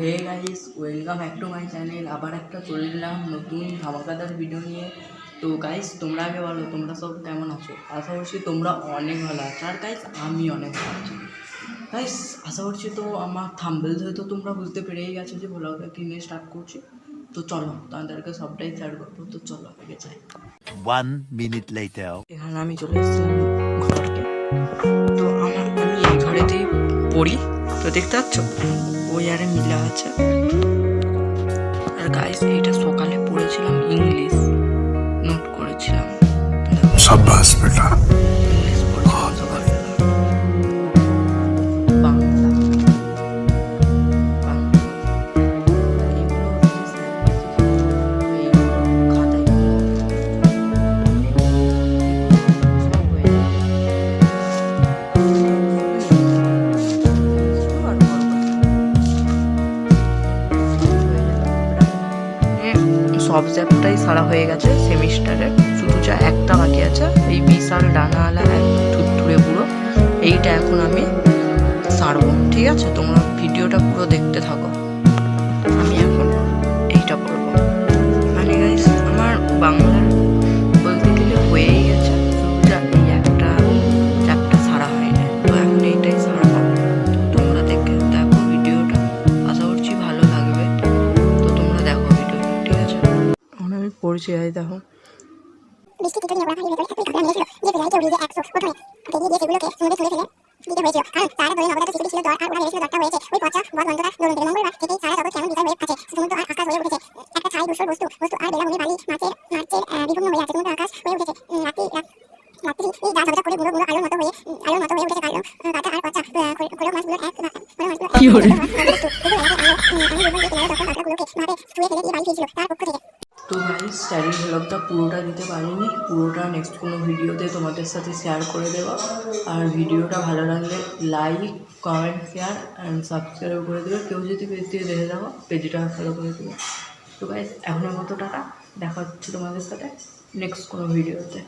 Hey guys, welcome back to my channel. আবার একটা চলে এলাম নতুন ধামাকাদার ভিডিও নিয়ে। তো গাইস, তোমরা আগে বলো তোমরা সব কেমন আছো? আশা করছি তোমরা অনেক ভালো আছো। আর গাইস, আমি অনেক ভালো আছি। গাইস, আশা করছি তো আমার থাম্বনেল ধরে তো তোমরা বুঝতে পেরেই গেছো যে ব্লগটা কী নিয়ে স্টার্ট করছি। তো চলো, তাদেরকে সবটাই শেয়ার করবো। তো চলো আগে যাই। 1 minute later. এখানে আমি চলে এসেছিলাম ঘরকে। তো আমি এই ঘরেতেই পড়ি। তো দেখতে পাচ্ছ ওই আরে মিলা আছে। আর গাইস, এইটা সকালে পড়েছিলাম, ইংলিশ নোট করেছিলাম। शाबाश बेटा। ইংলিশ পড়েছিলাম সকালবেলা। বাংলা বাংলা এইগুলো হচ্ছে স্যার দিয়েছে। এইগুলো খাতায় সব হয়ে যায়। আর বড় কথা সব চ্যাপ্টারই সারা হয়ে গেছে সেমিস্টারের। শুধু যা একটা বাকি আছে, এই বিশাল ডানাওয়ালা এক থুরথুরে পুরো, এইটা এখন আমি সারবো। ঠিক আছে, তোমরা ভিডিওটা পুরো দেখতে থাকো। আমি এখন এইটা পড়বো। মানে গাইস, আমার বাংলার বলতে গেলে হয়েই গেছে, শুধু যা এই একটা চ্যাপ্টার সারা হয়নি। তো এখন এইটাই সারবো। তোমরা দেখো ভিডিওটা, আশা করছি ভালো লাগবে। তো তোমরা দেখো ভিডিওটা, ঠিক আছে? এখন আমি পড়ছি, এই দেখো। বৃষ্টি টিটো নিয়ে ওরা খালি ভেতরে থাকতে ঘাবড়ে গিয়েছিল যে ভেজাইতে উড়িয়ে 100 প্রথমে বেরিয়ে দিয়ে সেগুলোকে সমুদ্রে ছুঁড়ে ফেলে দিতে হয়েছিল। কারণ তারা ধরে নবজাত শিশুটি ছিল জ্বর, আর ওরা ভেবেছিল জ্বরটা হয়েছে ওই পচা বদগন্ধটা দৌড়ন থেকে। মঙ্গলবার থেকেই সারা জগৎ কেমন বিশাল হয়ে আছে। সমুদ্র আর আকাশ হয়ে উঠেছে একটা ছাই ধূসর বস্তু আর বেলাভূমি বালি মাছের বিপন্ন হয়ে আছে। সমুদ্র আকাশ হয়ে উঠেছে রাত্রি এই গা ঝকঝক করে গুঁড়ো গুঁড়ো আলোর মতো হয়ে উঠেছে কাটা আর পচা খোলক মাছগুলোর এক কি করে? তো গাইস, স্টাডি ভ্লগটা পুরোটা দিতে পারিনি, পুরোটা নেক্সট কোনো ভিডিওতে তোমাদের সাথে শেয়ার করে দেবো। আর ভিডিওটা ভালো লাগলে like, comment, share and subscribe করে দেবে। কেউ যদি পেজ দিয়ে দেখে যাবো, পেজটা ফলো করে দেবে। তো গাইস, এখনের মতো টাকা, দেখা হচ্ছে তোমাদের সাথে নেক্সট কোনো ভিডিওতে।